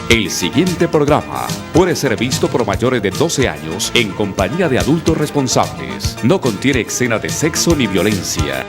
El siguiente programa puede ser visto por mayores de 12 años en compañía de adultos responsables. No contiene escena de sexo ni violencia.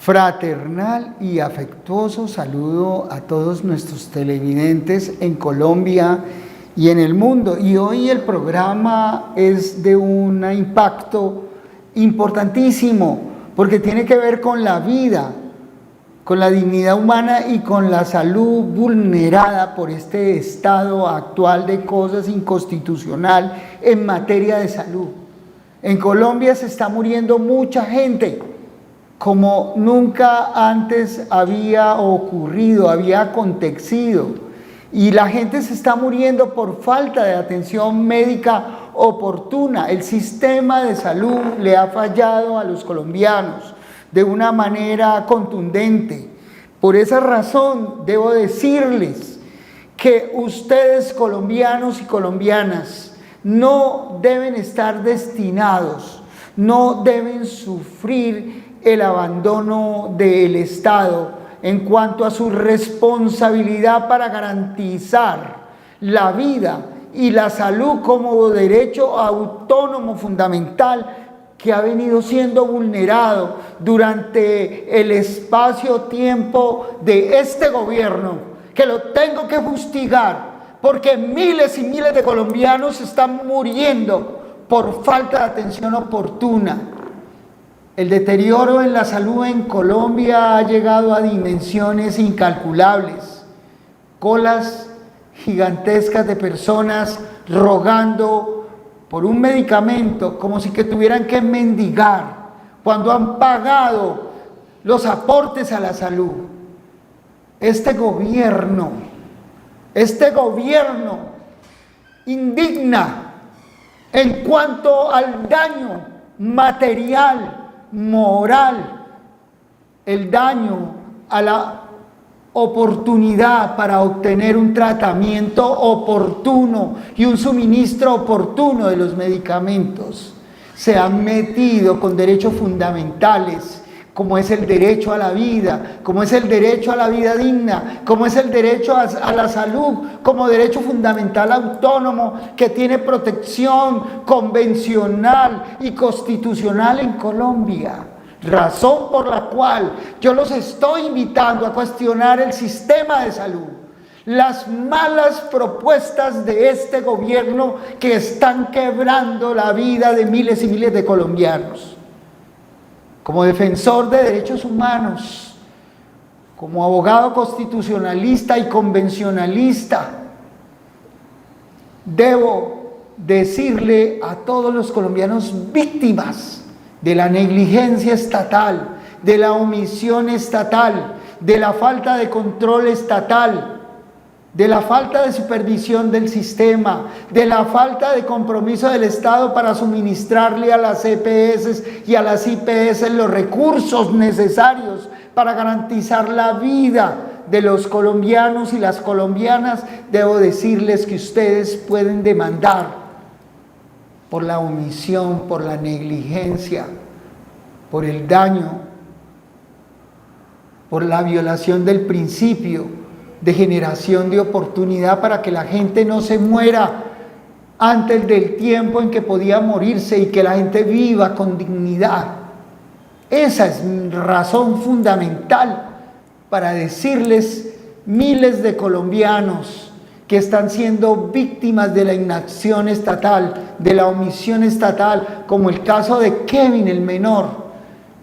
Fraternal y afectuoso saludo a todos nuestros televidentes en Colombia y en el mundo. Y hoy el programa es de un impacto importantísimo porque tiene que ver con la vida, con la dignidad humana y con la salud vulnerada por este estado actual de cosas inconstitucional en materia de salud. En Colombia se está muriendo mucha gente, como nunca antes había ocurrido, había acontecido. Y la gente se está muriendo por falta de atención médica oportuna. El sistema de salud le ha fallado a los colombianos de una manera contundente. Por esa razón debo decirles que ustedes, colombianos y colombianas, no deben estar destinados, no deben sufrir el abandono del Estado en cuanto a su responsabilidad para garantizar la vida y la salud como derecho autónomo fundamental que ha venido siendo vulnerado durante el espacio-tiempo de este gobierno, que lo tengo que fustigar porque miles y miles de colombianos están muriendo por falta de atención oportuna. El deterioro en la salud en Colombia ha llegado a dimensiones incalculables. Colas gigantescas de personas rogando por un medicamento como si que tuvieran que mendigar cuando han pagado los aportes a la salud. Este gobierno indigna en cuanto al daño material, moral, el daño a la oportunidad para obtener un tratamiento oportuno y un suministro oportuno de los medicamentos. Se han metido con derechos fundamentales, como es el derecho a la vida, como es el derecho a la vida digna, como es el derecho a la salud, como derecho fundamental autónomo que tiene protección convencional y constitucional en Colombia. Razón por la cual yo los estoy invitando a cuestionar el sistema de salud, las malas propuestas de este gobierno que están quebrando la vida de miles y miles de colombianos. Como defensor de derechos humanos, como abogado constitucionalista y convencionalista, debo decirle a todos los colombianos víctimas de la negligencia estatal, de la omisión estatal, de la falta de control estatal, de la falta de supervisión del sistema, de la falta de compromiso del Estado para suministrarle a las EPS y a las IPS los recursos necesarios para garantizar la vida de los colombianos y las colombianas. Debo decirles que ustedes pueden demandar por la omisión, por la negligencia, por el daño, por la violación del principio de generación de oportunidad para que la gente no se muera antes del tiempo en que podía morirse y que la gente viva con dignidad. Esa es mi razón fundamental para decirles miles de colombianos que están siendo víctimas de la inacción estatal, de la omisión estatal, como el caso de Kevin, el menor,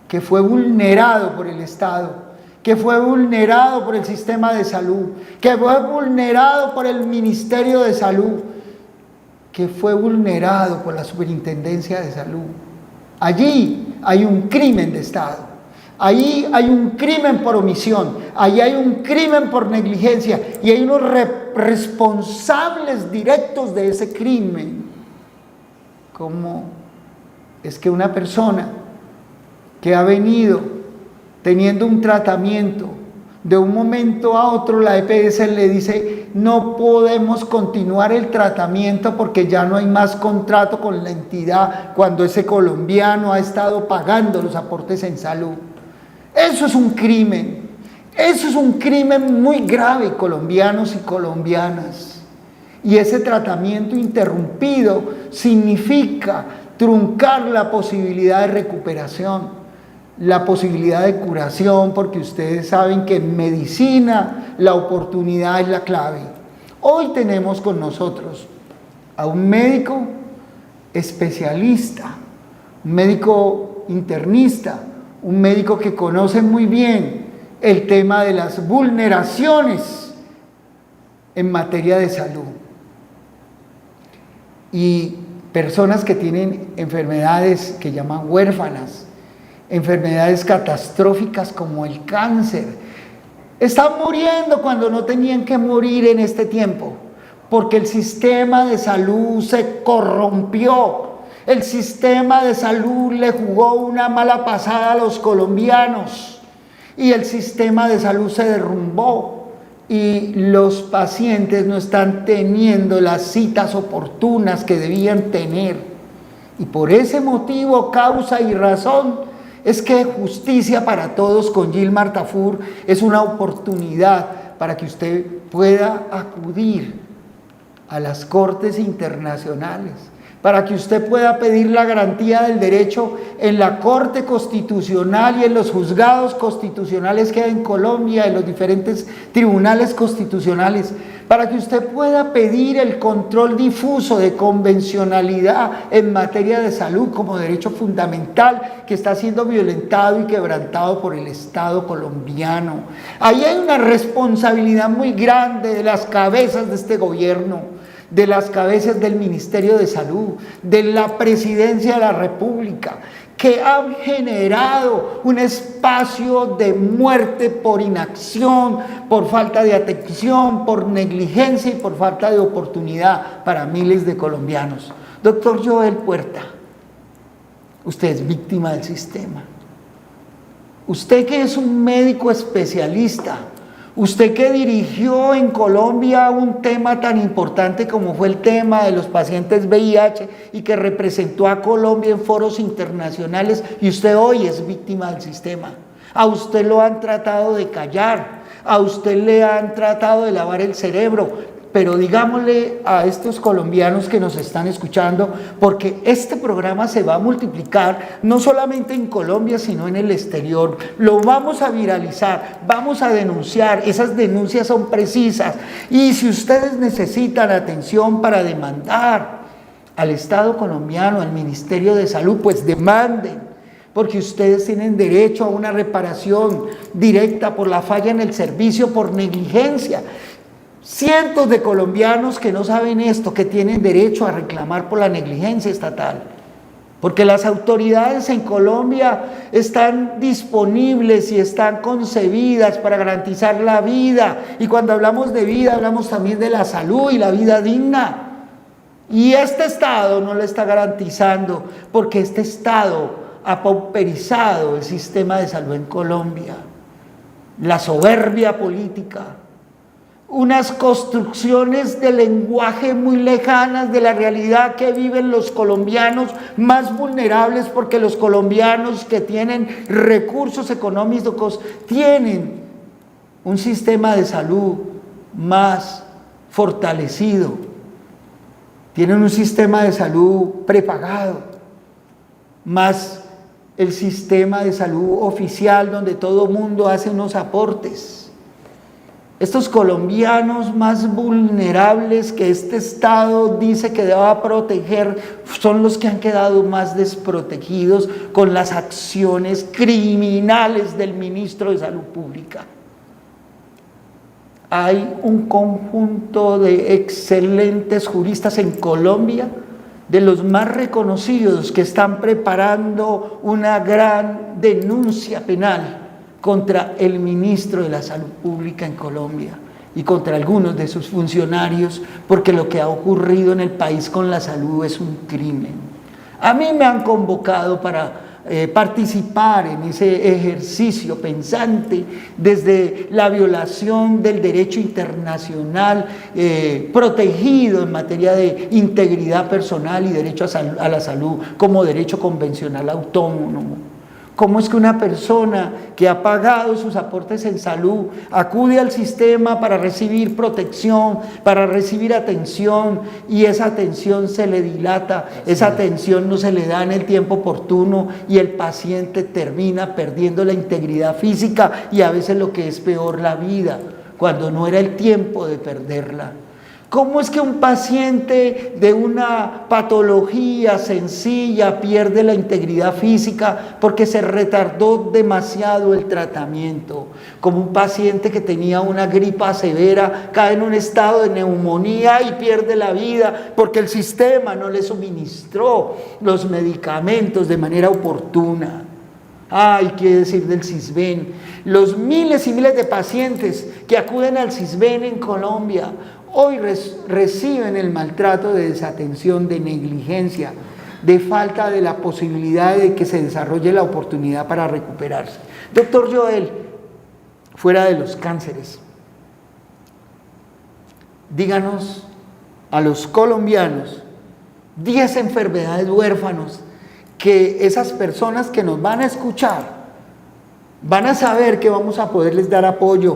que fue vulnerado por el Estado, que fue vulnerado por el sistema de salud, que fue vulnerado por el Ministerio de Salud, que fue vulnerado por la Superintendencia de Salud. Allí hay un crimen de Estado, allí hay un crimen por omisión, allí hay un crimen por negligencia y hay unos responsables directos de ese crimen. ¿Cómo es que una persona que ha venido teniendo un tratamiento, de un momento a otro la EPS le dice: no podemos continuar el tratamiento porque ya no hay más contrato con la entidad, cuando ese colombiano ha estado pagando los aportes en salud? Eso es un crimen, eso es un crimen muy grave, colombianos y colombianas. Y ese tratamiento interrumpido significa truncar la posibilidad de recuperación, la posibilidad de curación, porque ustedes saben que en medicina la oportunidad es la clave. Hoy tenemos con nosotros a un médico especialista, un médico internista, un médico que conoce muy bien el tema de las vulneraciones en materia de salud. Y personas que tienen enfermedades que llaman huérfanas, enfermedades catastróficas como el cáncer, están muriendo cuando no tenían que morir en este tiempo, porque el sistema de salud se corrompió, el sistema de salud le jugó una mala pasada a los colombianos y el sistema de salud se derrumbó y los pacientes no están teniendo las citas oportunas que debían tener. Y por ese motivo, causa y razón, es que Justicia para Todos con Gilmar Tafur es una oportunidad para que usted pueda acudir a las cortes internacionales, para que usted pueda pedir la garantía del derecho en la Corte Constitucional y en los juzgados constitucionales que hay en Colombia, en los diferentes tribunales constitucionales, para que usted pueda pedir el control difuso de convencionalidad en materia de salud como derecho fundamental que está siendo violentado y quebrantado por el Estado colombiano. Ahí hay una responsabilidad muy grande de las cabezas de este gobierno, de las cabezas del Ministerio de Salud, de la Presidencia de la República, que han generado un espacio de muerte por inacción, por falta de atención, por negligencia y por falta de oportunidad para miles de colombianos. Doctor Joel Puerta, usted es víctima del sistema. Usted que es un médico especialista, usted que dirigió en Colombia un tema tan importante como fue el tema de los pacientes VIH y que representó a Colombia en foros internacionales, y usted hoy es víctima del sistema. A usted lo han tratado de callar, a usted le han tratado de lavar el cerebro, pero digámosle a estos colombianos que nos están escuchando, porque este programa se va a multiplicar no solamente en Colombia, sino en el exterior. Lo vamos a viralizar, vamos a denunciar, esas denuncias son precisas. Y si ustedes necesitan atención para demandar al Estado colombiano, al Ministerio de Salud, pues demanden, porque ustedes tienen derecho a una reparación directa por la falla en el servicio, por negligencia. Cientos de colombianos que no saben esto, que tienen derecho a reclamar por la negligencia estatal, porque las autoridades en Colombia están disponibles y están concebidas para garantizar la vida, y cuando hablamos de vida hablamos también de la salud y la vida digna, y este Estado no lo está garantizando, porque este Estado ha pauperizado el sistema de salud en Colombia, la soberbia política, unas construcciones de lenguaje muy lejanas de la realidad que viven los colombianos más vulnerables, porque los colombianos que tienen recursos económicos tienen un sistema de salud más fortalecido, tienen un sistema de salud prepagado, más el sistema de salud oficial donde todo mundo hace unos aportes. Estos colombianos más vulnerables que este Estado dice que deba proteger son los que han quedado más desprotegidos con las acciones criminales del ministro de Salud Pública. Hay un conjunto de excelentes juristas en Colombia, de los más reconocidos, que están preparando una gran denuncia penal contra el ministro de la Salud Pública en Colombia y contra algunos de sus funcionarios, porque lo que ha ocurrido en el país con la salud es un crimen. A mí me han convocado para participar en ese ejercicio pensante desde la violación del derecho internacional protegido en materia de integridad personal y derecho a la salud como derecho convencional autónomo. ¿Cómo es que una persona que ha pagado sus aportes en salud acude al sistema para recibir protección, para recibir atención, y esa atención se le dilata, esa atención no se le da en el tiempo oportuno y el paciente termina perdiendo la integridad física y a veces lo que es peor, la vida, cuando no era el tiempo de perderla? ¿Cómo es que un paciente de una patología sencilla pierde la integridad física porque se retardó demasiado el tratamiento? Como un paciente que tenía una gripa severa cae en un estado de neumonía y pierde la vida porque el sistema no le suministró los medicamentos de manera oportuna. Ay, ¿qué decir del CISBEN? Los miles y miles de pacientes que acuden al CISBEN en Colombia hoy reciben el maltrato de desatención, de negligencia, de falta de la posibilidad de que se desarrolle la oportunidad para recuperarse. Doctor Joel, fuera de los cánceres, díganos a los colombianos 10 enfermedades huérfanos que esas personas que nos van a escuchar van a saber que vamos a poderles dar apoyo,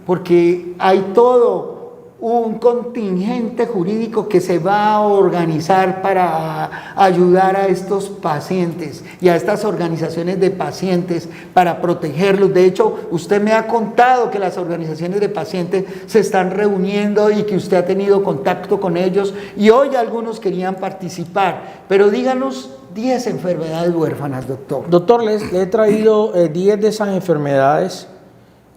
porque hay todo un contingente jurídico que se va a organizar para ayudar a estos pacientes y a estas organizaciones de pacientes para protegerlos. De hecho, usted me ha contado que las organizaciones de pacientes se están reuniendo y que usted ha tenido contacto con ellos y hoy algunos querían participar, pero díganos 10 enfermedades huérfanas, doctor. Doctor, les he traído 10 de esas enfermedades.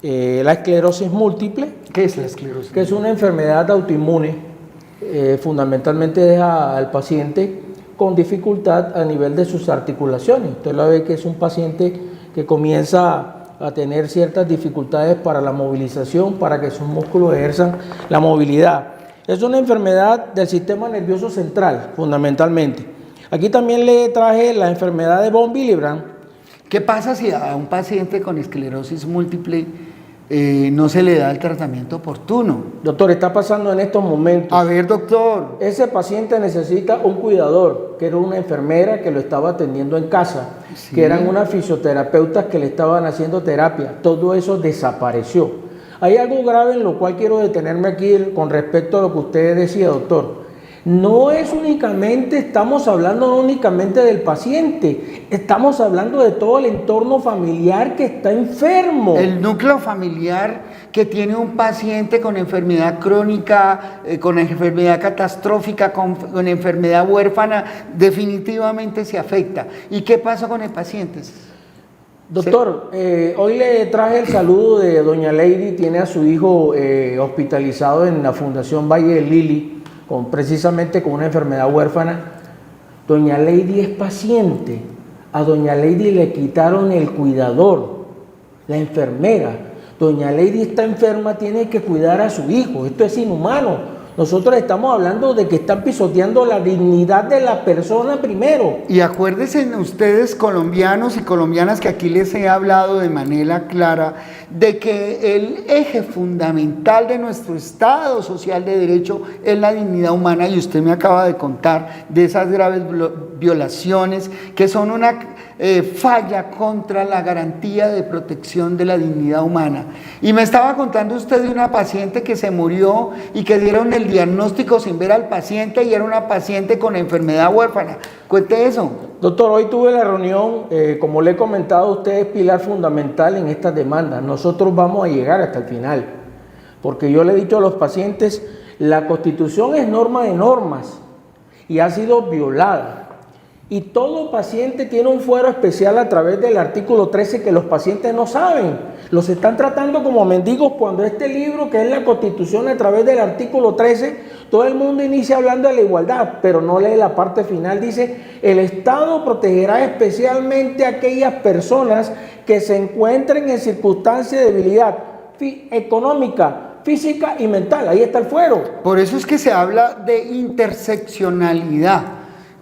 La esclerosis múltiple. ¿Qué es la esclerosis? Que es una enfermedad autoinmune, fundamentalmente deja al paciente con dificultad a nivel de sus articulaciones. Usted lo ve que es un paciente que comienza a tener ciertas dificultades para la movilización, para que sus músculos ejerzan la movilidad. Es una enfermedad del sistema nervioso central, fundamentalmente. Aquí también le traje la enfermedad de von Willebrand. ¿Qué pasa si a un paciente con esclerosis múltiple no se le da el tratamiento oportuno? Doctor, está pasando en estos momentos. A ver, doctor. Ese paciente necesita un cuidador, que era una enfermera que lo estaba atendiendo en casa, sí, que eran unas fisioterapeutas que le estaban haciendo terapia. Todo eso desapareció. Hay algo grave en lo cual quiero detenerme aquí con respecto a lo que usted decía, doctor. No es únicamente, estamos hablando no únicamente del paciente, estamos hablando de todo el entorno familiar que está enfermo. El núcleo familiar que tiene un paciente con enfermedad crónica, con enfermedad catastrófica, con enfermedad huérfana, definitivamente se afecta. ¿Y qué pasa con el paciente? Doctor, hoy le traje el saludo de doña Lady, tiene a su hijo hospitalizado en la Fundación Valle de Lili, precisamente con una enfermedad huérfana. Doña Lady es paciente, a doña Lady le quitaron el cuidador, la enfermera. Doña Lady está enferma, tiene que cuidar a su hijo, esto es inhumano. Nosotros estamos hablando de que están pisoteando la dignidad de la persona primero. Y acuérdense ustedes, colombianos y colombianas, que aquí les he hablado de manera clara de que el eje fundamental de nuestro Estado social de derecho es la dignidad humana, y usted me acaba de contar de esas graves violaciones que son una falla contra la garantía de protección de la dignidad humana. Y me estaba contando usted de una paciente que se murió y que dieron el diagnóstico sin ver al paciente y era una paciente con enfermedad huérfana. Cuente eso. Doctor, hoy tuve la reunión, como le he comentado, usted es pilar fundamental en estas demandas. Nosotros vamos a llegar hasta el final. porque yo le he dicho a los pacientes, la Constitución es norma de normas y ha sido violada. Y todo paciente tiene un fuero especial a través del artículo 13 que los pacientes no saben. Los están tratando como mendigos cuando este libro, que es la Constitución, a través del artículo 13, todo el mundo inicia hablando de la igualdad, pero no lee la parte final. Dice, el Estado protegerá especialmente a aquellas personas que se encuentren en circunstancias de debilidad económica, física y mental. Ahí está el fuero. Por eso es que se habla de interseccionalidad,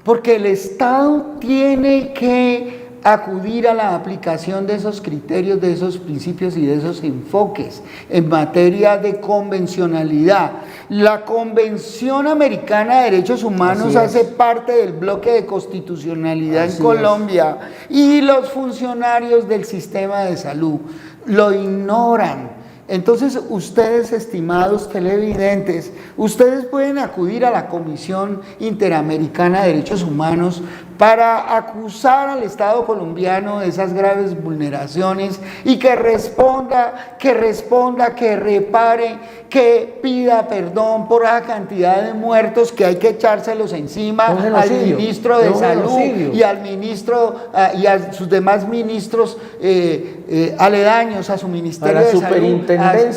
porque el Estado tiene que acudir a la aplicación de esos criterios, de esos principios y de esos enfoques en materia de convencionalidad. La Convención Americana de Derechos Humanos hace parte del bloque de constitucionalidad en Colombia y los funcionarios del sistema de salud lo ignoran. Entonces, ustedes, estimados televidentes, ustedes pueden acudir a la Comisión Interamericana de Derechos Humanos para acusar al Estado colombiano de esas graves vulneraciones y que responda, que repare, que pida perdón por la cantidad de muertos que hay que echárselos encima al ministro de Salud y al ministro y a sus demás ministros aledaños a su Ministerio de Salud,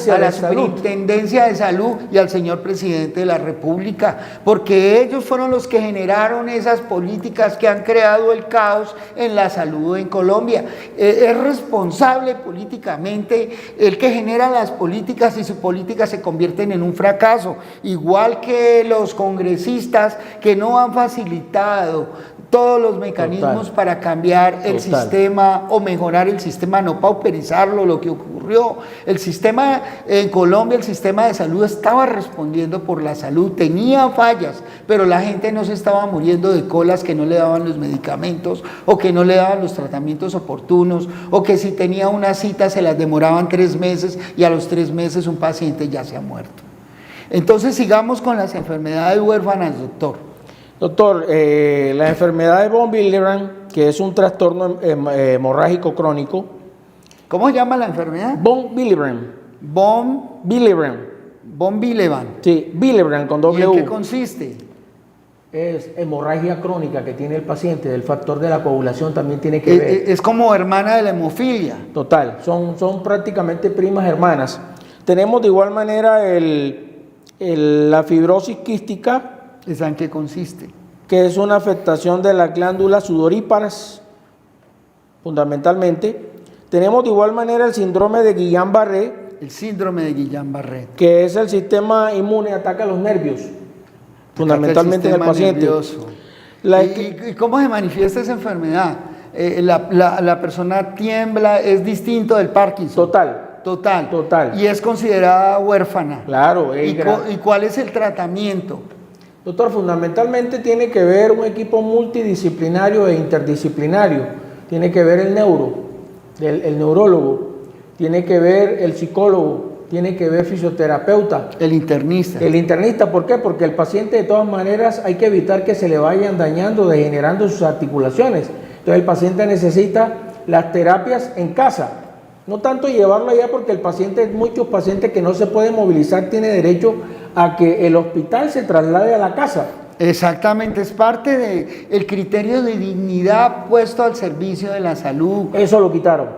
a la Superintendencia de Salud y al señor Presidente de la República, porque ellos fueron los que generaron esas políticas que han creado el caos en la salud en Colombia. Es responsable políticamente el que genera las políticas y sus políticas se convierten en un fracaso, igual que los congresistas que no han facilitado todos los mecanismos para cambiar el sistema o mejorar el sistema, no pauperizarlo. Lo que ocurrió, el sistema en Colombia, el sistema de salud estaba respondiendo por la salud, tenía fallas, pero la gente no se estaba muriendo de colas, que no le daban los medicamentos o que no le daban los tratamientos oportunos, o que si tenía una cita se las demoraban 3 meses y a los 3 meses un paciente ya se ha muerto. Entonces sigamos con las enfermedades huérfanas, doctor. Doctor, la enfermedad de von Willebrand, que es un trastorno hemorrágico crónico. ¿Cómo se llama la enfermedad? Von Willebrand. Von Willebrand. Von Willebrand. Sí, Willebrand con doble U. ¿Y en qué consiste? Es hemorragia crónica que tiene el paciente, el factor de la coagulación también tiene que ver. Es como hermana de la hemofilia. Total, son prácticamente primas hermanas. Tenemos de igual manera la fibrosis quística. ¿Esa en qué consiste? Que es una afectación de las glándulas sudoríparas, fundamentalmente. Tenemos de igual manera el síndrome de Guillain-Barré. El síndrome de Guillain-Barré. Que es el sistema inmune, ataca los nervios, fundamentalmente en el paciente. ¿Y cómo se manifiesta esa enfermedad? La persona tiembla, es distinto del Parkinson. Total. Y es considerada huérfana. Claro. ¿Y cuál es el tratamiento? Doctor, fundamentalmente tiene que ver un equipo multidisciplinario e interdisciplinario. Tiene que ver el neurólogo, tiene que ver el psicólogo, tiene que ver fisioterapeuta. El internista. El internista, ¿por qué? Porque el paciente de todas maneras hay que evitar que se le vayan dañando, degenerando sus articulaciones. Entonces el paciente necesita las terapias en casa. No tanto llevarlo allá porque muchos pacientes que no se pueden movilizar tienen derecho a que el hospital se traslade a la casa. Exactamente, es parte del criterio de dignidad puesto al servicio de la salud. Eso lo quitaron,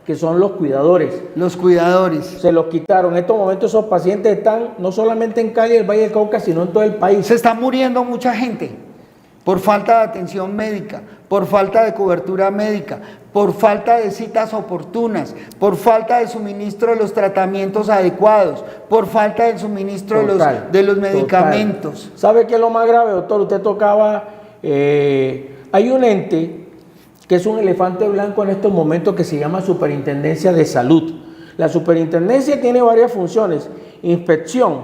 que son los cuidadores. Los cuidadores. Se los quitaron. En estos momentos esos pacientes están no solamente en Cali, el Valle del Cauca, sino en todo el país. Se está muriendo mucha gente por falta de atención médica, por falta de cobertura médica, por falta de citas oportunas, por falta de suministro de los tratamientos adecuados, por falta del suministro de los medicamentos. ¿Sabe qué es lo más grave, doctor? Usted tocaba, hay un ente que es un elefante blanco en estos momentos que se llama Superintendencia de Salud. La superintendencia tiene varias funciones: inspección,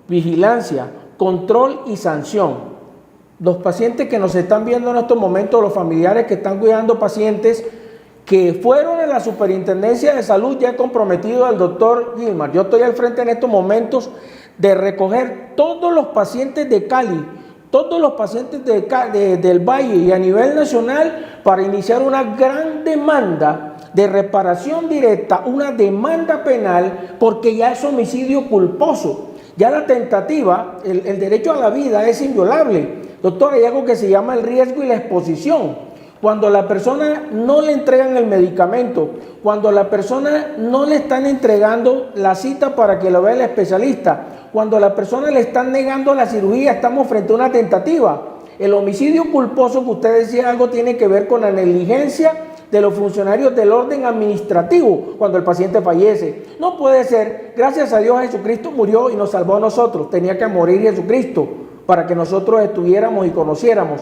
vigilancia, control y sanción. Los pacientes que nos están viendo en estos momentos, los familiares que están cuidando pacientes que fueron en la Superintendencia de Salud, ya he comprometido al doctor Gilmar. Yo estoy al frente en estos momentos de recoger todos los pacientes de Cali, todos los pacientes del Valle y a nivel nacional para iniciar una gran demanda de reparación directa una demanda penal porque ya es homicidio culposo. Ya la tentativa, el derecho a la vida es inviolable. Doctor, hay algo que se llama el riesgo y la exposición. Cuando la persona no le entregan el medicamento, cuando la persona no le están entregando la cita para que lo vea el especialista, cuando la persona le están negando la cirugía, estamos frente a una tentativa. El homicidio culposo que usted decía algo tiene que ver con la negligencia de los funcionarios del orden administrativo cuando el paciente fallece. No puede ser, gracias a Dios Jesucristo murió y nos salvó a nosotros. Tenía que morir Jesucristo para que nosotros estuviéramos y conociéramos.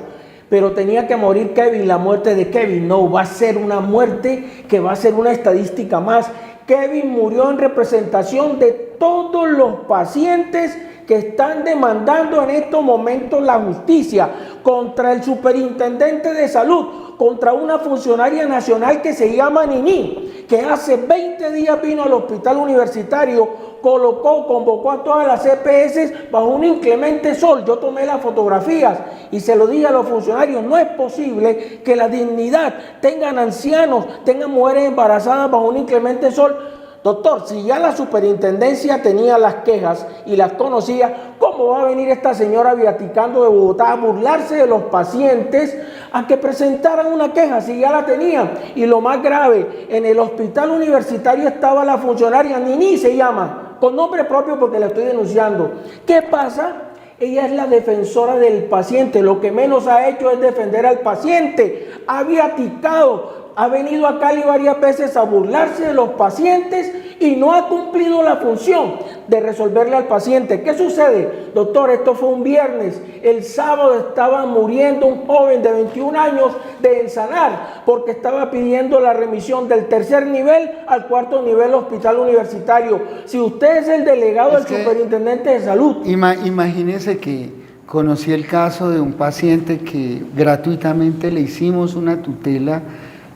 Pero tenía que morir Kevin, la muerte de Kevin. No, va a ser una muerte que va a ser una estadística más. Kevin murió en representación de todos los pacientes que están demandando en estos momentos la justicia contra el superintendente de salud, contra una funcionaria nacional que se llama Nini, que hace 20 días vino al hospital universitario, convocó a todas las EPS bajo un inclemente sol. Yo tomé las fotografías y se lo dije a los funcionarios, no es posible que la dignidad tengan ancianos, tengan mujeres embarazadas bajo un inclemente sol. Doctor, si ya la superintendencia tenía las quejas y las conocía, ¿cómo va a venir esta señora viaticando de Bogotá a burlarse de los pacientes a que presentaran una queja si ya la tenían? Y lo más grave, en el hospital universitario estaba la funcionaria, Nini se llama, con nombre propio porque la estoy denunciando. ¿Qué pasa? Ella es la defensora del paciente, lo que menos ha hecho es defender al paciente, ha viaticado, ha venido a Cali varias veces a burlarse de los pacientes y no ha cumplido la función de resolverle al paciente. ¿Qué sucede? Doctor, esto fue un viernes. El sábado estaba muriendo un joven de 21 años de Ensanar porque estaba pidiendo la remisión del 3er nivel al 4º nivel hospital universitario. Si usted es el delegado del superintendente de salud. Imagínese que conocí el caso de un paciente que gratuitamente le hicimos una tutela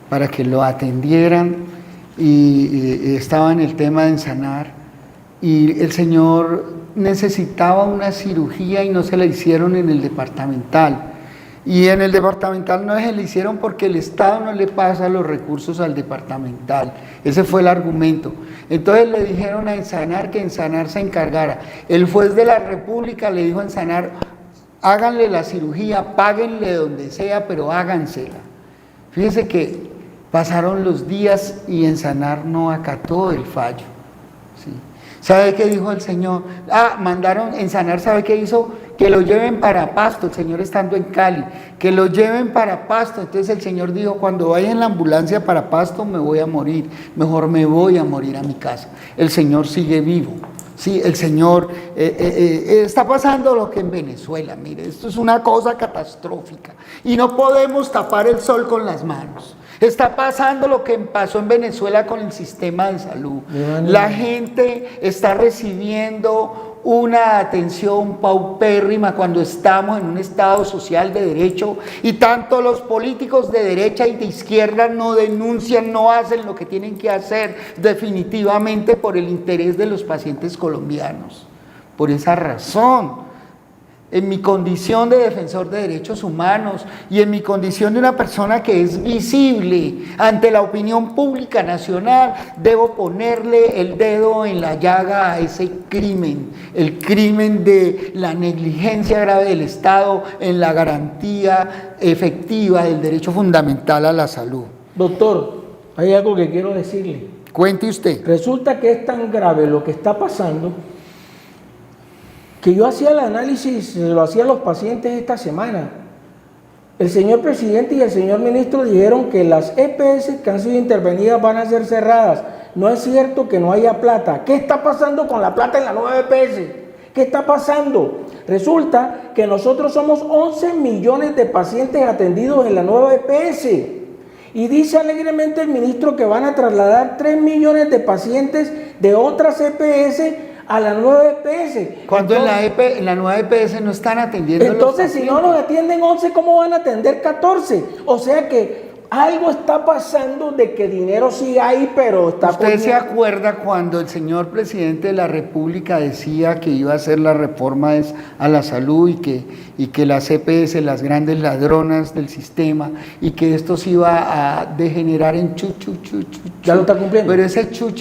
para que lo atendieran y estaba en el tema de Ensanar y el señor necesitaba una cirugía y no se la hicieron en el departamental y en el departamental no se la hicieron porque el Estado no le pasa los recursos al departamental. Ese fue el argumento. Entonces le dijeron a Ensanar que Ensanar se encargara. El juez de la República le dijo a Ensanar, háganle la cirugía, páguenle donde sea, pero hágansela. Fíjense que pasaron los días y Ensanar no acató el fallo. ¿Sí? ¿Sabe qué dijo el señor? Mandaron, Ensanar, ¿sabe qué hizo? Que lo lleven para Pasto, el señor estando en Cali, que lo lleven para Pasto. Entonces el señor dijo, cuando vaya en la ambulancia para Pasto me voy a morir, mejor me voy a morir a mi casa. El señor sigue vivo. Sí, el señor, está pasando lo que en Venezuela, mire, esto es una cosa catastrófica y no podemos tapar el sol con las manos. Está pasando lo que pasó en Venezuela con el sistema de salud. La gente está recibiendo una atención paupérrima cuando estamos en un Estado social de derecho y tanto los políticos de derecha y de izquierda no denuncian, no hacen lo que tienen que hacer definitivamente por el interés de los pacientes colombianos. Por esa razón, en mi condición de defensor de derechos humanos y en mi condición de una persona que es visible ante la opinión pública nacional, debo ponerle el dedo en la llaga a ese crimen, el crimen de la negligencia grave del Estado en la garantía efectiva del derecho fundamental a la salud. Doctor, hay algo que quiero decirle. Cuente usted. Resulta que es tan grave lo que está pasando que yo hacía el análisis, lo hacían los pacientes esta semana. El señor presidente y el señor ministro dijeron que las EPS que han sido intervenidas van a ser cerradas. No es cierto que no haya plata. ¿Qué está pasando con la plata en la nueva EPS? ¿Qué está pasando? Resulta que nosotros somos 11 millones de pacientes atendidos en la nueva EPS. Y dice alegremente el ministro que van a trasladar 3 millones de pacientes de otras EPS a la nueva EPS. Cuando en la nueva EPS no están atendiendo. Entonces, si no nos atienden 11, ¿cómo van a atender 14? O sea que algo está pasando de que dinero sí hay, pero está... ¿Usted se acuerda cuando el señor presidente de la República decía que iba a hacer la reforma a la salud y que las EPS, las grandes ladronas del sistema, y que esto se iba a degenerar en chu? Ya lo está cumpliendo. Pero ese chu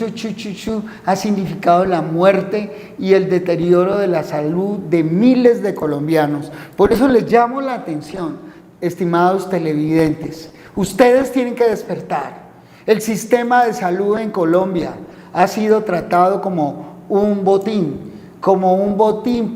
ha significado la muerte y el deterioro de la salud de miles de colombianos. Por eso les llamo la atención, estimados televidentes. Ustedes tienen que despertar. El sistema de salud en Colombia ha sido tratado como un botín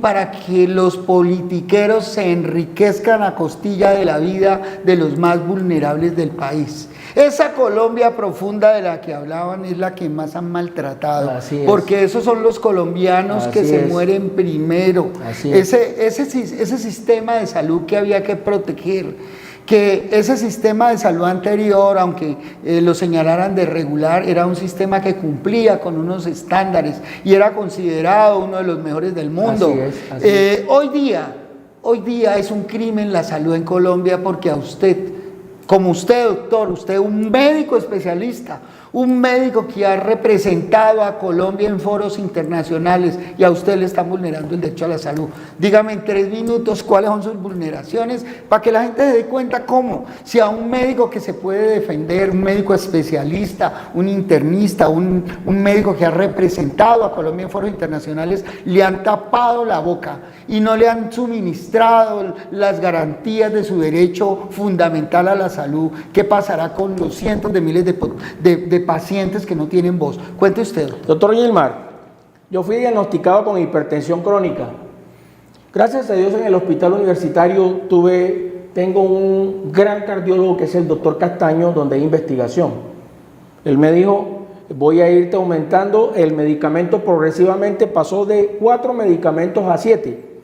para que los politiqueros se enriquezcan a costilla de la vida de los más vulnerables del país. Esa Colombia profunda de la que hablaban es la que más han maltratado, porque esos son los colombianos que se mueren primero. Ese sistema de salud que había que proteger, que ese sistema de salud anterior, aunque lo señalaran de regular, era un sistema que cumplía con unos estándares y era considerado uno de los mejores del mundo. Así es. Hoy día es un crimen la salud en Colombia, porque a usted, como usted, doctor, usted un médico especialista, un médico que ha representado a Colombia en foros internacionales, y a usted le están vulnerando el derecho a la salud. Dígame en 3 minutos cuáles son sus vulneraciones, para que la gente se dé cuenta cómo, si a un médico que se puede defender, un médico especialista, un internista, un médico que ha representado a Colombia en foros internacionales, le han tapado la boca y no le han suministrado las garantías de su derecho fundamental a la salud, ¿qué pasará con los cientos de miles de pacientes que no tienen voz? Cuente usted. Doctor Gilmar, yo fui diagnosticado con hipertensión crónica. Gracias a Dios en el hospital universitario tengo un gran cardiólogo que es el doctor Castaño, donde hay investigación. Él me dijo, voy a irte aumentando el medicamento progresivamente, pasó de 4 medicamentos a 7.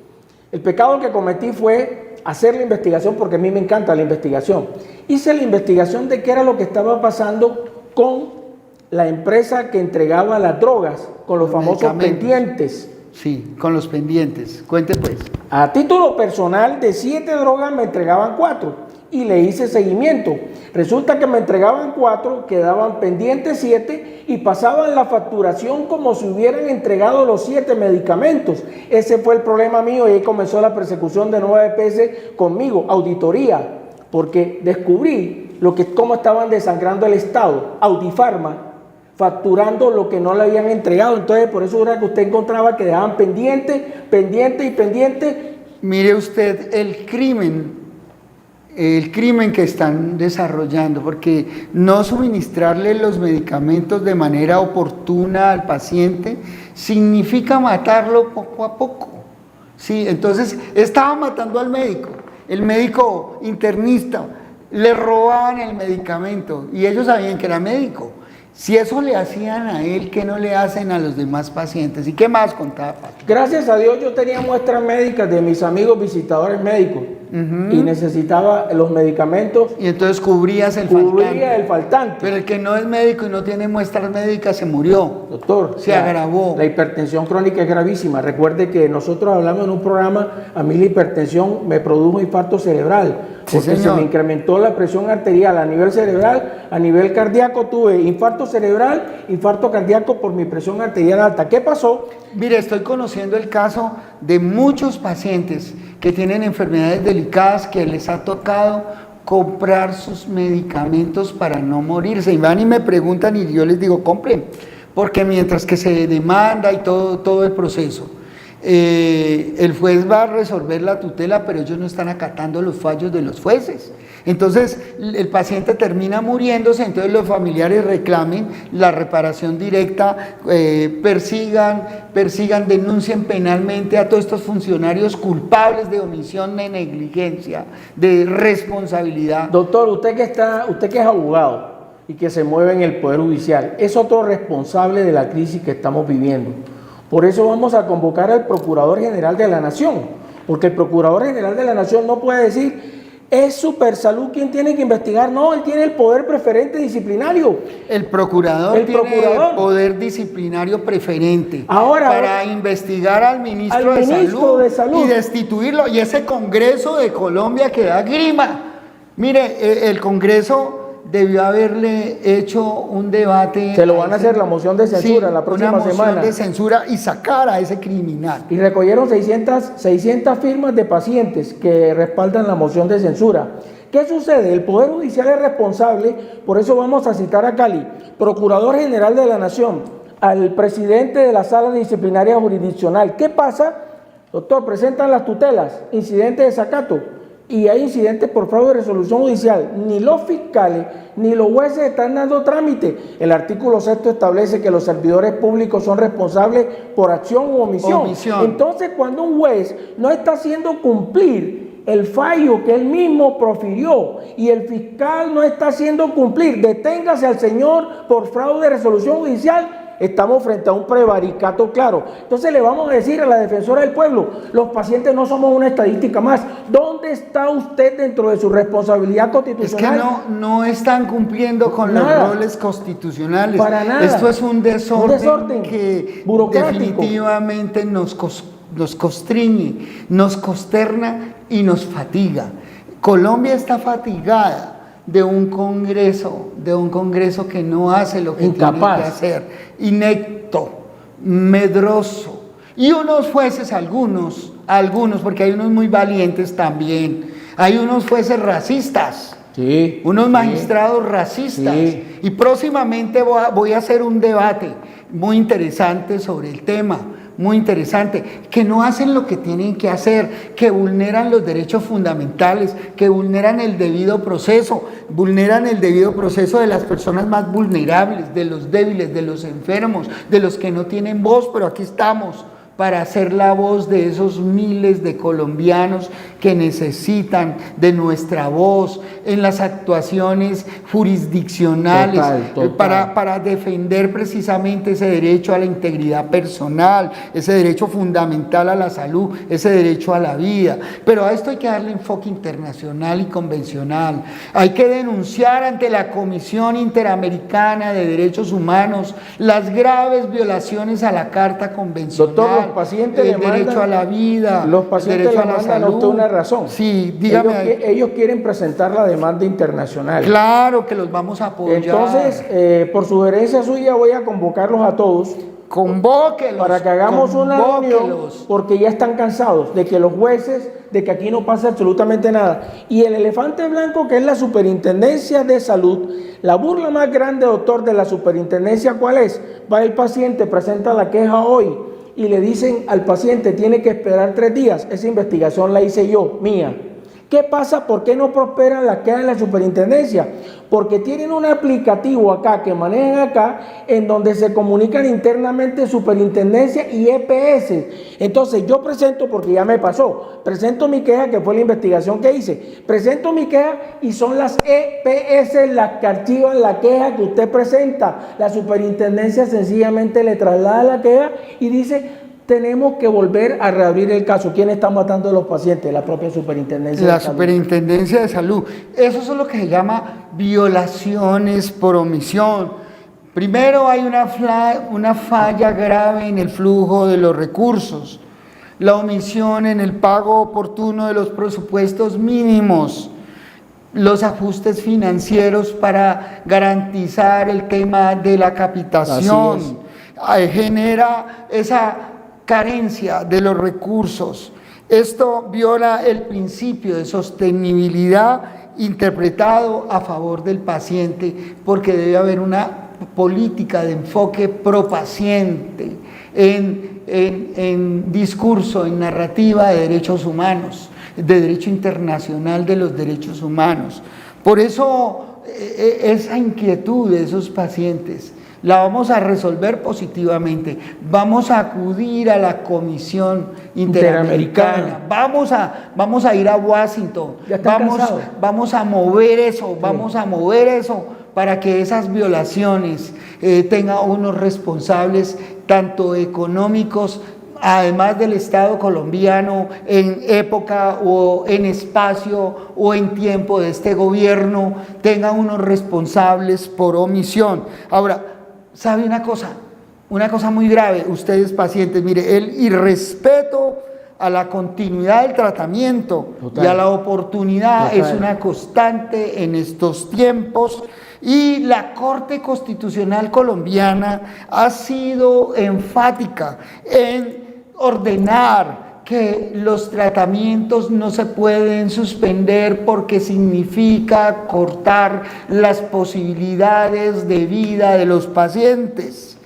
El pecado que cometí fue hacer la investigación, porque a mí me encanta la investigación. Hice la investigación de qué era lo que estaba pasando con la empresa que entregaba las drogas, con los famosos pendientes. Sí, con los pendientes. Cuente pues. A título personal, de 7 drogas me entregaban 4 y le hice seguimiento. Resulta que me entregaban 4, quedaban pendientes 7 y pasaban la facturación como si hubieran entregado los 7 medicamentos. Ese fue el problema mío, y ahí comenzó la persecución de Nueva EPS conmigo, auditoría, porque descubrí cómo estaban desangrando el Estado, Audifarma, facturando lo que no le habían entregado. Entonces, por eso era que usted encontraba que dejaban pendiente. Mire usted el crimen que están desarrollando, porque no suministrarle los medicamentos de manera oportuna al paciente significa matarlo poco a poco. Sí, entonces estaba matando al médico, el médico internista, le robaban el medicamento y ellos sabían que era médico. Si eso le hacían a él, ¿qué no le hacen a los demás pacientes? ¿Y qué más contaba, Pacho? Gracias a Dios yo tenía muestras médicas de mis amigos visitadores médicos y necesitaba los medicamentos. Y entonces cubría el faltante. Pero el que no es médico y no tiene muestras médicas se murió. Doctor, se agravó. La hipertensión crónica es gravísima. Recuerde que nosotros hablamos en un programa, a mí la hipertensión me produjo infarto cerebral. Porque se me incrementó la presión arterial a nivel cerebral, a nivel cardíaco tuve infarto cerebral, infarto cardíaco por mi presión arterial alta. ¿Qué pasó? Mire, estoy conociendo el caso de muchos pacientes que tienen enfermedades delicadas que les ha tocado comprar sus medicamentos para no morirse. Y van y me preguntan y yo les digo, compren, porque mientras que se demanda y todo el proceso, el juez va a resolver la tutela, pero ellos no están acatando los fallos de los jueces. Entonces el paciente termina muriéndose, entonces los familiares reclamen la reparación directa, persigan, denuncien penalmente a todos estos funcionarios culpables de omisión, de negligencia, de responsabilidad. Doctor, usted que es abogado y que se mueve en el Poder Judicial, es otro responsable de la crisis que estamos viviendo. Por eso vamos a convocar al Procurador General de la Nación, porque el Procurador General de la Nación no puede decir, es Supersalud quien tiene que investigar. No, él tiene el poder preferente disciplinario. El procurador tiene el poder disciplinario preferente para investigar al ministro de Salud y destituirlo. Y ese Congreso de Colombia que da grima. Mire, el Congreso debió haberle hecho un debate. Se lo van a hacer la moción de censura la próxima semana. Una moción de censura y sacar a ese criminal. Y recogieron 600 firmas de pacientes que respaldan la moción de censura. ¿Qué sucede? El Poder Judicial es responsable, por eso vamos a citar a Cali, Procurador General de la Nación, al presidente de la Sala Disciplinaria Jurisdiccional. ¿Qué pasa? Doctor, presentan las tutelas, incidentes de desacato, y hay incidentes por fraude de resolución judicial. Ni los fiscales ni los jueces están dando trámite. El artículo 6 establece que los servidores públicos son responsables por acción u omisión. Entonces, cuando un juez no está haciendo cumplir el fallo que él mismo profirió y el fiscal no está haciendo cumplir, deténgase al señor por fraude de resolución judicial, estamos frente a un prevaricato claro. Entonces le vamos a decir a la defensora del pueblo, los pacientes no somos una estadística más. ¿Dónde está usted dentro de su responsabilidad constitucional? Es que no están cumpliendo con los roles constitucionales. Para nada. Esto es un desorden que definitivamente nos constriñe, nos consterna y nos fatiga. Colombia está fatigada de un Congreso que no hace lo que tiene que hacer, inepto, medroso, y unos jueces, algunos, porque hay unos muy valientes también, hay unos jueces racistas, unos magistrados racistas, y próximamente voy a hacer un debate muy interesante sobre el tema, muy interesante, que no hacen lo que tienen que hacer, que vulneran los derechos fundamentales, que vulneran el debido proceso de las personas más vulnerables, de los débiles, de los enfermos, de los que no tienen voz, pero aquí estamos para hacer la voz de esos miles de colombianos que necesitan de nuestra voz en las actuaciones jurisdiccionales, para defender precisamente ese derecho a la integridad personal, ese derecho fundamental a la salud, ese derecho a la vida. Pero a esto hay que darle enfoque internacional y convencional. Hay que denunciar ante la Comisión Interamericana de Derechos Humanos las graves violaciones a la Carta Convencional. Doctor, los pacientes el derecho a la vida, los pacientes el derecho a la salud. A usted una razón. Sí, dígame. Ellos quieren presentar la demanda internacional. Claro que los vamos a apoyar. Entonces, por sugerencia suya, voy a convocarlos a todos. Convóquelos. Para que hagamos una reunión, porque ya están cansados de que los jueces, de que aquí no pasa absolutamente nada. Y el elefante blanco, que es la Superintendencia de Salud, la burla más grande, doctor, de la superintendencia, ¿cuál es? Va el paciente, presenta la queja hoy, y le dicen al paciente, tiene que esperar 3 días. Esa investigación la hice yo, mía. ¿Qué pasa? ¿Por qué no prosperan las quejas en la superintendencia? Porque tienen un aplicativo acá, que manejan acá, en donde se comunican internamente superintendencia y EPS. Entonces yo presento, porque ya me pasó, presento mi queja, que fue la investigación que hice, presento mi queja y son las EPS las que archivan la queja que usted presenta. La superintendencia sencillamente le traslada la queja y dice, tenemos que volver a reabrir el caso. ¿Quién está matando a los pacientes? La propia superintendencia de salud. La superintendencia de salud. Eso es lo que se llama violaciones por omisión. Primero hay una falla grave en el flujo de los recursos, la omisión en el pago oportuno de los presupuestos mínimos, los ajustes financieros para garantizar el tema de la capitación, genera esa carencia de los recursos. Esto viola el principio de sostenibilidad interpretado a favor del paciente, porque debe haber una política de enfoque pro paciente en discurso, en narrativa de derechos humanos, de derecho internacional de los derechos humanos. Por eso esa inquietud de esos pacientes la vamos a resolver positivamente. Vamos a acudir a la Comisión Interamericana. Vamos a ir a Washington. Vamos a mover eso, para que esas violaciones tengan unos responsables tanto económicos, además del Estado colombiano, en época o en espacio o en tiempo de este gobierno, tengan unos responsables por omisión. Ahora, ¿sabe una cosa muy grave? Ustedes pacientes, mire, el irrespeto a la continuidad del tratamiento Total. y a la oportunidad Total. es una constante en estos tiempos. Y la Corte Constitucional colombiana ha sido enfática en ordenar que los tratamientos no se pueden suspender porque significa cortar las posibilidades de vida de los pacientes.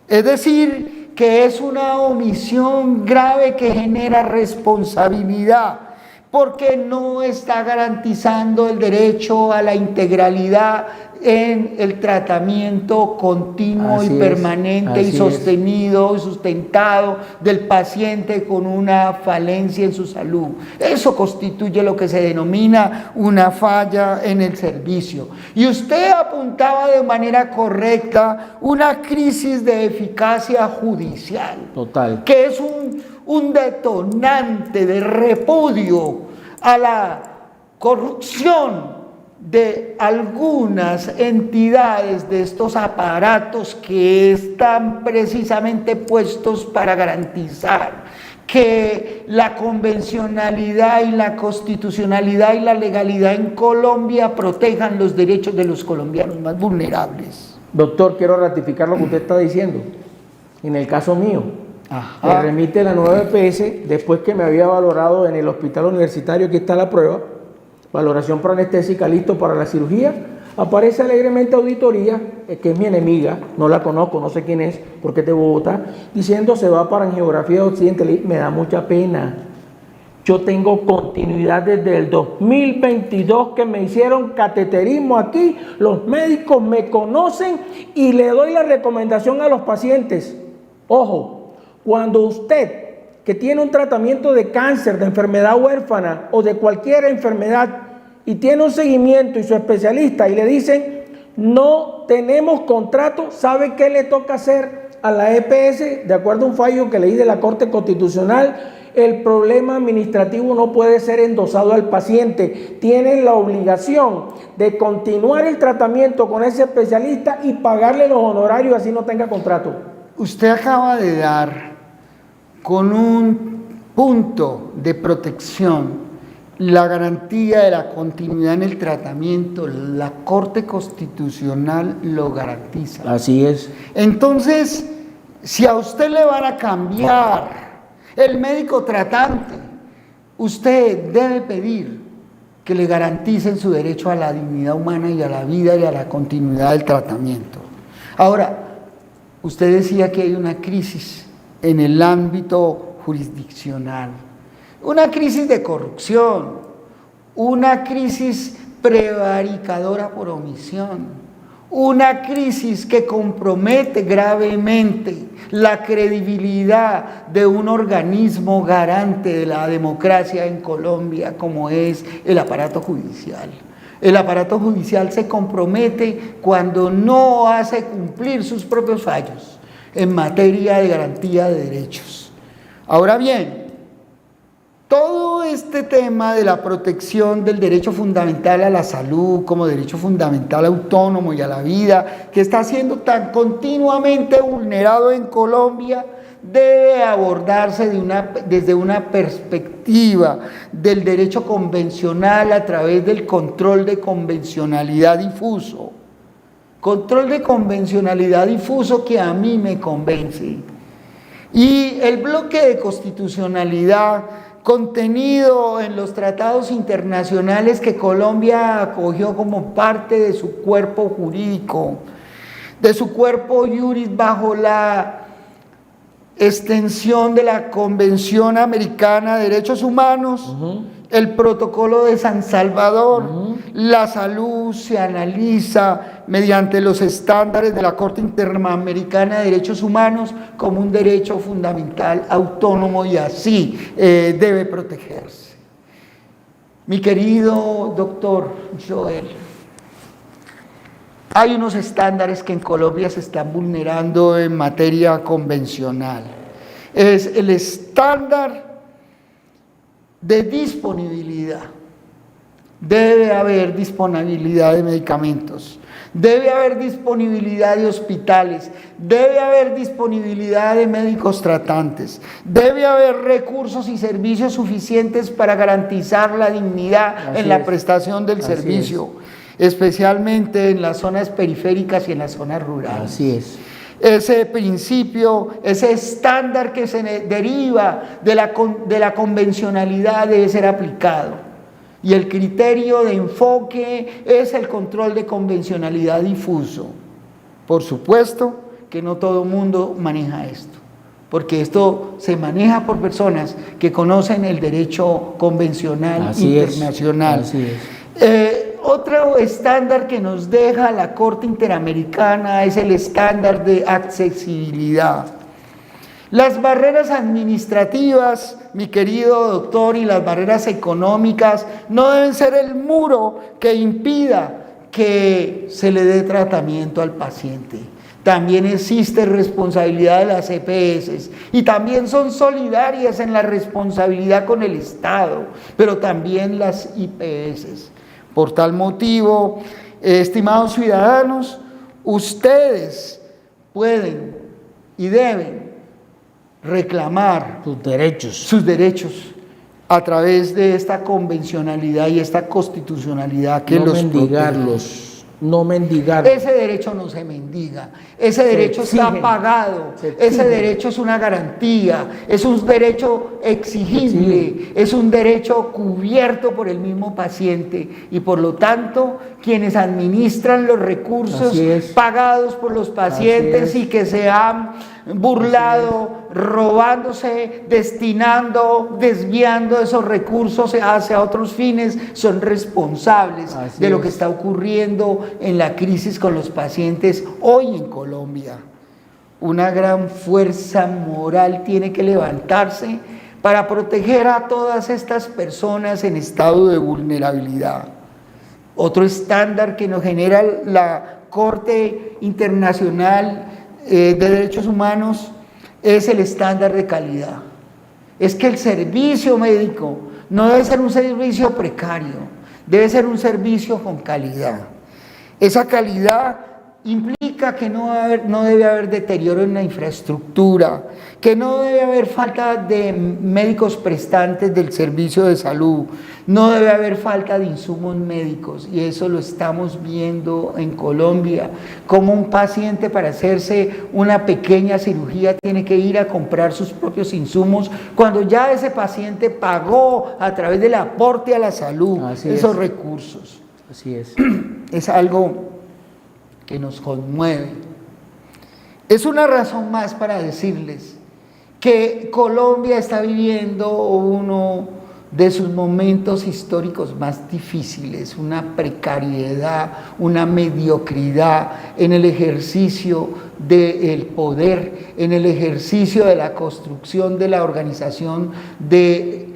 Es decir, que es una omisión grave que genera responsabilidad, porque no está garantizando el derecho a la integralidad en el tratamiento continuo Así y es, permanente y así sostenido y sustentado del paciente con una falencia en su salud. Eso constituye lo que se denomina una falla en el servicio. Y usted apuntaba de manera correcta una crisis de eficacia judicial. Total. Que es un detonante de repudio a la corrupción de algunas entidades de estos aparatos que están precisamente puestos para garantizar que la convencionalidad y la constitucionalidad y la legalidad en Colombia protejan los derechos de los colombianos más vulnerables. Doctor, quiero ratificar lo que usted está diciendo. En el caso mío, me Ajá. remite la nueva EPS después que me había valorado en el hospital universitario, aquí está la prueba, valoración proanestésica, listo para la cirugía. Aparece alegremente auditoría, que es mi enemiga, no la conozco, no sé quién es, porque es de Bogotá, diciendo se va para angiografía de occidente. Me da mucha pena. Yo tengo continuidad desde el 2022 que me hicieron cateterismo aquí, los médicos me conocen y le doy la recomendación a los pacientes. Ojo, cuando usted que tiene un tratamiento de cáncer, de enfermedad huérfana o de cualquier enfermedad y tiene un seguimiento y su especialista y le dicen no tenemos contrato, ¿sabe qué le toca hacer a la EPS? De acuerdo a un fallo que leí de la Corte Constitucional, el problema administrativo no puede ser endosado al paciente. Tienen la obligación de continuar el tratamiento con ese especialista y pagarle los honorarios así no tenga contrato. Usted acaba de dar con un punto de protección la garantía de la continuidad en el tratamiento. La Corte Constitucional lo garantiza. Así es. Entonces, si a usted le van a cambiar el médico tratante, usted debe pedir que le garanticen su derecho a la dignidad humana y a la vida y a la continuidad del tratamiento. Ahora, usted decía que hay una crisis en el ámbito jurisdiccional, una crisis de corrupción, una crisis prevaricadora por omisión, una crisis que compromete gravemente la credibilidad de un organismo garante de la democracia en Colombia como es el aparato judicial. El aparato judicial se compromete cuando no hace cumplir sus propios fallos en materia de garantía de derechos. Ahora bien, todo este tema de la protección del derecho fundamental a la salud como derecho fundamental autónomo y a la vida, que está siendo tan continuamente vulnerado en Colombia, debe abordarse desde una perspectiva del derecho convencional a través del control de convencionalidad difuso. Control de convencionalidad difuso que a mí me convence. Y el bloque de constitucionalidad contenido en los tratados internacionales que Colombia acogió como parte de su cuerpo jurídico, de su cuerpo juris bajo la extensión de la Convención Americana de Derechos Humanos, el Protocolo de San Salvador. La salud se analiza mediante los estándares de la Corte Interamericana de Derechos Humanos como un derecho fundamental autónomo y así debe protegerse. Mi querido doctor Joel, hay unos estándares que en Colombia se están vulnerando en materia convencional. Es el estándar de disponibilidad. debe haber disponibilidad de medicamentos, debe haber disponibilidad de hospitales, debe haber disponibilidad de médicos tratantes, debe haber recursos y servicios suficientes para garantizar la dignidad en la prestación del servicio, especialmente en las zonas periféricas y en las zonas rurales. Así es. Ese principio, ese estándar que se deriva de la convencionalidad debe ser aplicado. Y el criterio de enfoque es el control de convencionalidad difuso. Por supuesto que no todo el mundo maneja esto, porque esto se maneja por personas que conocen el derecho convencional internacional. Así es. Otro estándar que nos deja la Corte Interamericana es el estándar de accesibilidad. Las barreras administrativas, mi querido doctor, y las barreras económicas no deben ser el muro que impida que se le dé tratamiento al paciente. También existe responsabilidad de las EPS y también son solidarias en la responsabilidad con el Estado, pero también las IPS. Por tal motivo, estimados ciudadanos, ustedes pueden y deben reclamar sus derechos a través de esta convencionalidad y esta constitucionalidad que los protege. No mendigarlos. Ese derecho no se mendiga, ese derecho está pagado, ese derecho es una garantía, es un derecho exigible, es un derecho cubierto por el mismo paciente y por lo tanto quienes administran los recursos pagados por los pacientes y que se han burlado, robándose, destinando, desviando esos recursos hacia otros fines, son responsables de lo que está ocurriendo en la crisis con los pacientes hoy en Colombia. Una gran fuerza moral tiene que levantarse para proteger a todas estas personas en estado de vulnerabilidad. Otro estándar que nos genera la Corte Internacional de Derechos Humanos es el estándar de calidad. Es que el servicio médico no debe ser un servicio precario, debe ser un servicio con calidad. Esa calidad implica que no debe haber deterioro en la infraestructura, que no debe haber falta de médicos prestantes del servicio de salud, no debe haber falta de insumos médicos, y eso lo estamos viendo en Colombia, como un paciente para hacerse una pequeña cirugía tiene que ir a comprar sus propios insumos, cuando ya ese paciente pagó a través del aporte a la salud esos recursos. Así es. Es algo que nos conmueve. Es una razón más para decirles que Colombia está viviendo uno de sus momentos históricos más difíciles, una precariedad, una mediocridad en el ejercicio del poder, en el ejercicio de la construcción de la organización de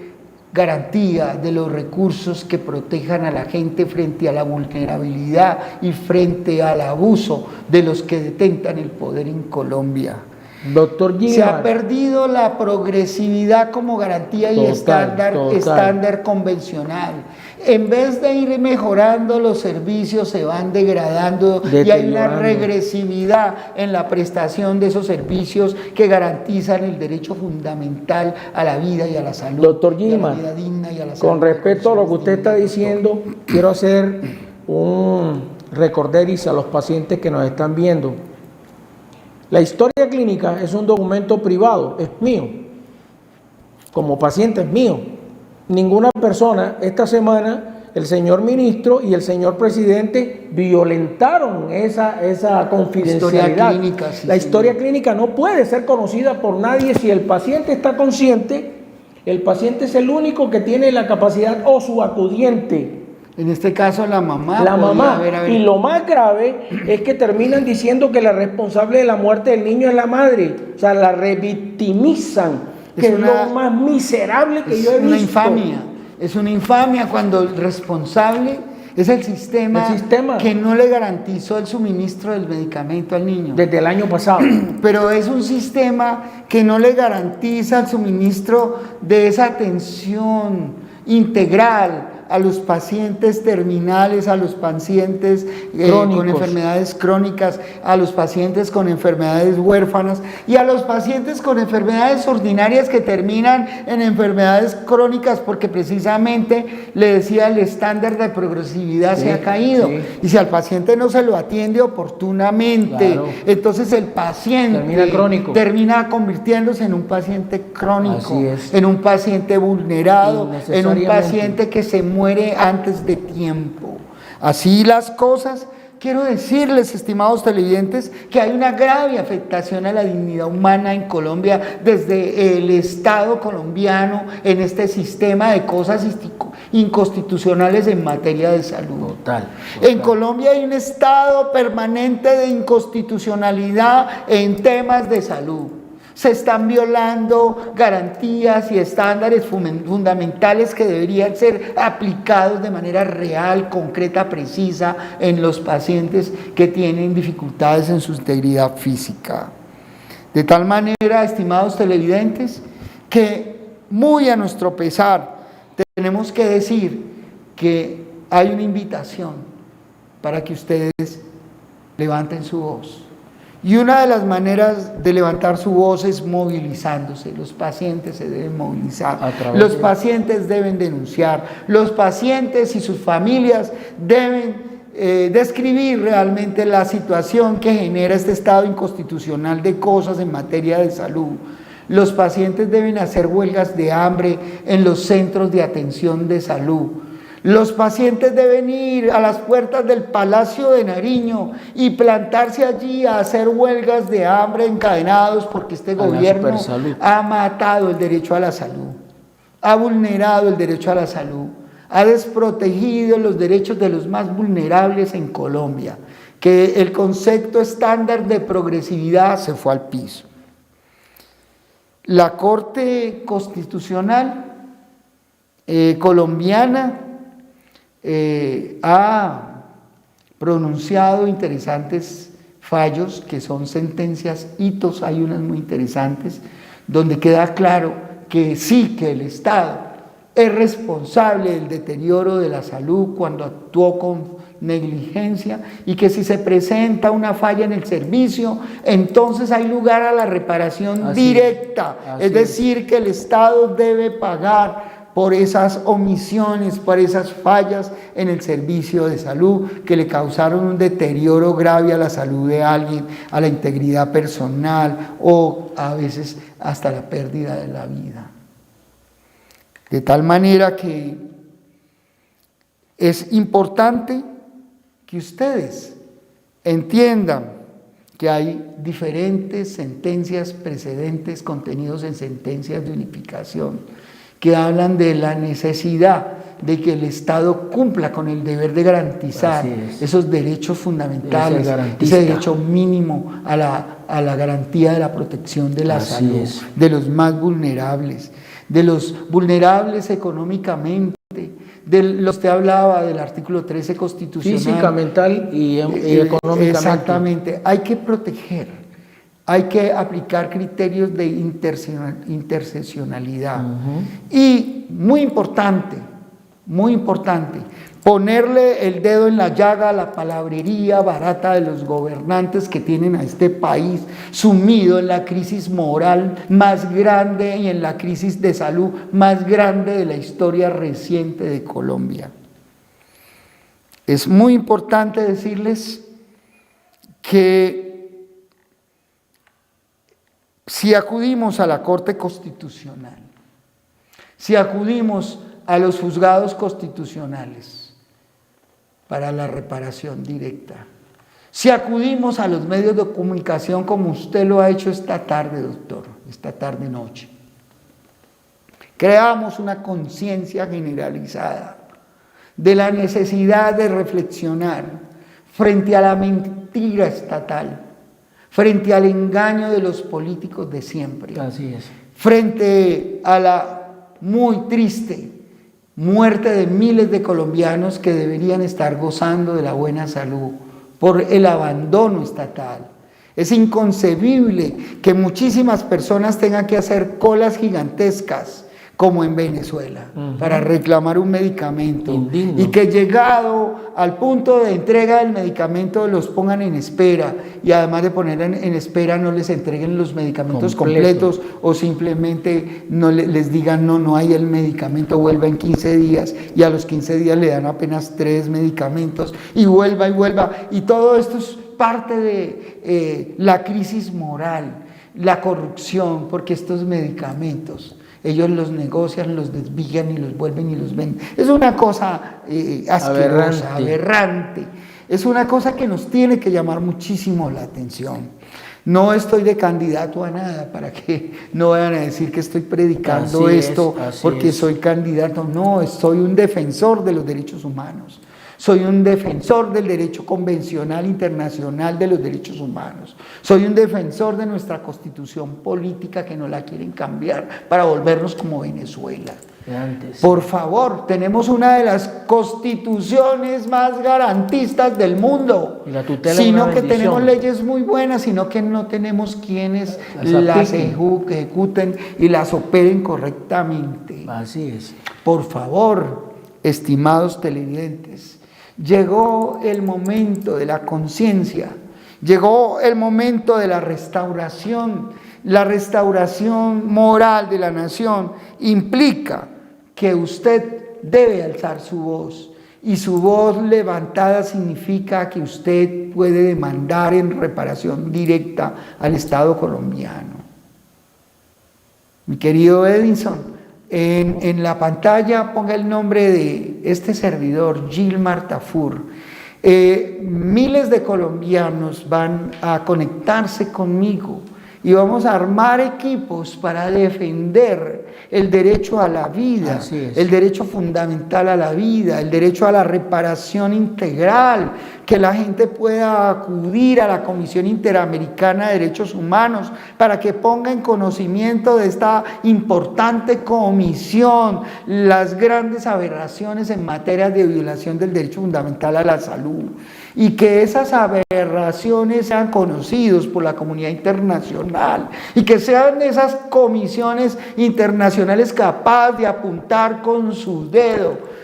garantía de los recursos que protejan a la gente frente a la vulnerabilidad y frente al abuso de los que detentan el poder en Colombia. Doctor Gilmar, se ha perdido la progresividad como garantía y estándar convencional. En vez de ir mejorando los servicios, se van degradando y hay una regresividad en la prestación de esos servicios que garantizan el derecho fundamental a la vida y a la salud. Doctor Gilmar, con respecto a lo que usted está diciendo, quiero hacer un recorderis a los pacientes que nos están viendo. La historia clínica es un documento privado, es mío. Como paciente es mío. Ninguna persona, esta semana, el señor ministro y el señor presidente violentaron esa confidencialidad. La historia clínica no puede ser conocida por nadie si el paciente está consciente. El paciente es el único que tiene la capacidad o su acudiente. En este caso la mamá. La mamá. Y lo más grave es que terminan diciendo que la responsable de la muerte del niño es la madre. O sea, la revictimizan, que es lo más miserable que yo he visto. Es una infamia cuando el responsable es el sistema que no le garantizó el suministro del medicamento al niño. Desde el año pasado. Pero es un sistema que no le garantiza el suministro de esa atención integral a los pacientes terminales, a los pacientes con enfermedades crónicas, a los pacientes con enfermedades huérfanas y a los pacientes con enfermedades ordinarias que terminan en enfermedades crónicas porque precisamente, le decía, el estándar de progresividad se ha caído. Y si al paciente no se lo atiende oportunamente, entonces el paciente termina convirtiéndose en un paciente crónico, en un paciente vulnerado, en un paciente que se muere antes de tiempo. Así las cosas, quiero decirles, estimados televidentes, que hay una grave afectación a la dignidad humana en Colombia desde el Estado colombiano en este sistema de cosas inconstitucionales en materia de salud. Total. En Colombia hay un estado permanente de inconstitucionalidad en temas de salud. Se están violando garantías y estándares fundamentales que deberían ser aplicados de manera real, concreta, precisa en los pacientes que tienen dificultades en su integridad física. De tal manera, estimados televidentes, que muy a nuestro pesar tenemos que decir que hay una invitación para que ustedes levanten su voz. Y una de las maneras de levantar su voz es movilizándose. Los pacientes se deben movilizar, los pacientes deben denunciar, los pacientes y sus familias deben describir realmente la situación que genera este estado inconstitucional de cosas en materia de salud. Los pacientes deben hacer huelgas de hambre en los centros de atención de salud. Los pacientes deben ir a las puertas del Palacio de Nariño y plantarse allí a hacer huelgas de hambre encadenados porque este gobierno ha matado el derecho a la salud, ha vulnerado el derecho a la salud, ha desprotegido los derechos de los más vulnerables en Colombia, que el concepto estándar de progresividad se fue al piso. La Corte Constitucional colombiana ha pronunciado interesantes fallos que son sentencias, hitos, hay unas muy interesantes, donde queda claro que sí, que el Estado es responsable del deterioro de la salud cuando actuó con negligencia y que si se presenta una falla en el servicio, entonces hay lugar a la reparación directa, es decir, que el Estado debe pagar por esas omisiones, por esas fallas en el servicio de salud que le causaron un deterioro grave a la salud de alguien, a la integridad personal o a veces hasta la pérdida de la vida. De tal manera que es importante que ustedes entiendan que hay diferentes sentencias precedentes contenidos en sentencias de unificación que hablan de la necesidad de que el Estado cumpla con el deber de garantizar esos derechos fundamentales, ese derecho mínimo a la garantía de la protección de la salud, de los más vulnerables, de los vulnerables económicamente, de los que hablaba del artículo 13 constitucional. Física, mental y económicamente. Exactamente, hay que proteger. Hay que aplicar criterios de interseccionalidad. Y muy importante, ponerle el dedo en la llaga a la palabrería barata de los gobernantes que tienen a este país sumido en la crisis moral más grande y en la crisis de salud más grande de la historia reciente de Colombia. Es muy importante decirles que si acudimos a la Corte Constitucional, si acudimos a los juzgados constitucionales para la reparación directa, si acudimos a los medios de comunicación como usted lo ha hecho esta tarde, doctor, esta tarde-noche, creamos una conciencia generalizada de la necesidad de reflexionar frente a la mentira estatal, frente al engaño de los políticos de siempre, frente a la muy triste muerte de miles de colombianos que deberían estar gozando de la buena salud por el abandono estatal. Es inconcebible que muchísimas personas tengan que hacer colas gigantescas como en Venezuela, para reclamar un medicamento. Indigno. Y que llegado al punto de entrega del medicamento los pongan en espera, y además de poner en espera no les entreguen los medicamentos completos, o simplemente no les digan no hay el medicamento, vuelva en 15 días, y a los 15 días le dan apenas 3 medicamentos y vuelva, y todo esto es parte de la crisis moral, la corrupción, porque estos medicamentos ellos los negocian, los desvían y los vuelven y los venden. Es una cosa asquerosa, aberrante. Es una cosa que nos tiene que llamar muchísimo la atención. No estoy de candidato a nada, para que no vayan a decir que estoy predicando esto porque soy candidato. No, soy un defensor de los derechos humanos. Soy un defensor del derecho convencional internacional de los derechos humanos. Soy un defensor de nuestra constitución política, que no la quieren cambiar para volvernos como Venezuela. Por favor, tenemos una de las constituciones más garantistas del mundo. Sino que tenemos leyes muy buenas, sino que no tenemos quienes las ejecuten y las operen correctamente. Así es. Por favor, estimados televidentes, llegó el momento de la conciencia, llegó el momento de la restauración. La restauración moral de la nación implica que usted debe alzar su voz, y su voz levantada significa que usted puede demandar en reparación directa al Estado colombiano. Mi querido Edinson, en la pantalla ponga el nombre de este servidor, Gilmar Tafur. Miles de colombianos van a conectarse conmigo y vamos a armar equipos para defender el derecho a la vida, el derecho fundamental a la vida, el derecho a la reparación integral, que la gente pueda acudir a la Comisión Interamericana de Derechos Humanos para que ponga en conocimiento de esta importante comisión las grandes aberraciones en materia de violación del derecho fundamental a la salud, y que esas aberraciones sean conocidos por la comunidad internacional, y que sean esas comisiones internacionales capaces de apuntar con su dedo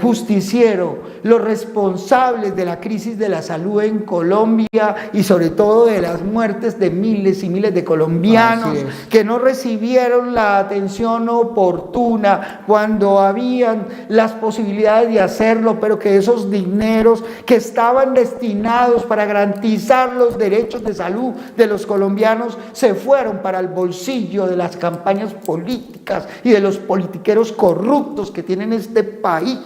justiciero los responsables de la crisis de la salud en Colombia, y sobre todo de las muertes de miles y miles de colombianos que no recibieron la atención oportuna cuando habían las posibilidades de hacerlo, pero que esos dineros que estaban destinados para garantizar los derechos de salud de los colombianos se fueron para el bolsillo de las campañas políticas y de los politiqueros corruptos que tienen este país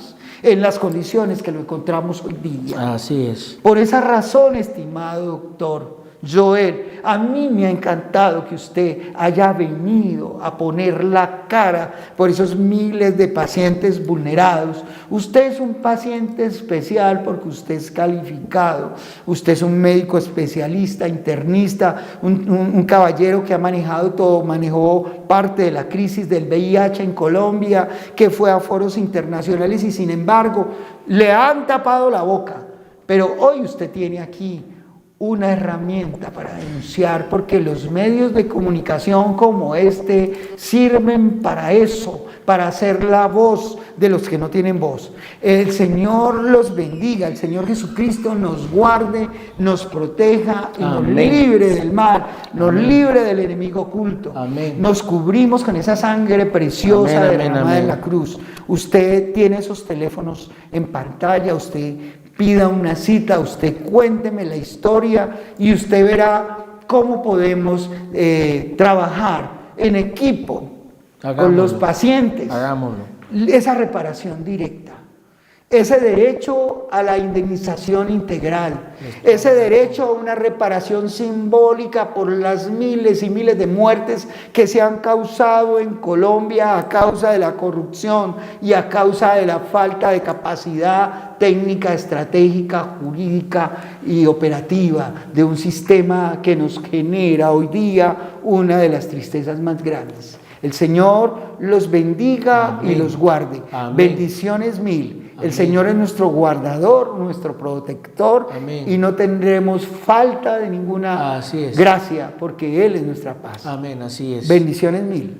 en las condiciones que lo encontramos hoy día. Así es. Por esa razón, estimado doctor Joel, a mí me ha encantado que usted haya venido a poner la cara por esos miles de pacientes vulnerados. Usted es un paciente especial porque usted es calificado, usted es un médico especialista, internista, un caballero que ha manejado todo, manejó parte de la crisis del VIH en Colombia, que fue a foros internacionales y sin embargo le han tapado la boca. Pero hoy usted tiene aquí una herramienta para denunciar, porque los medios de comunicación como este sirven para eso, para hacer la voz de los que no tienen voz. El Señor los bendiga, el Señor Jesucristo nos guarde, nos proteja y nos libre del mal, nos libre del enemigo oculto. Nos cubrimos con esa sangre preciosa derramada en la cruz. Usted tiene esos teléfonos en pantalla, usted pida una cita, usted cuénteme la historia y usted verá cómo podemos trabajar en equipo con los pacientes. Hagámoslo. Esa reparación directa, ese derecho a la indemnización integral, ese derecho a una reparación simbólica por las miles y miles de muertes que se han causado en Colombia a causa de la corrupción y a causa de la falta de capacidad técnica, estratégica, jurídica y operativa de un sistema que nos genera hoy día una de las tristezas más grandes. El Señor los bendiga y los guarde. Bendiciones mil. El Señor es nuestro guardador, nuestro protector, y no tendremos falta de ninguna gracia, porque Él es nuestra paz. Amén, así es. Bendiciones mil.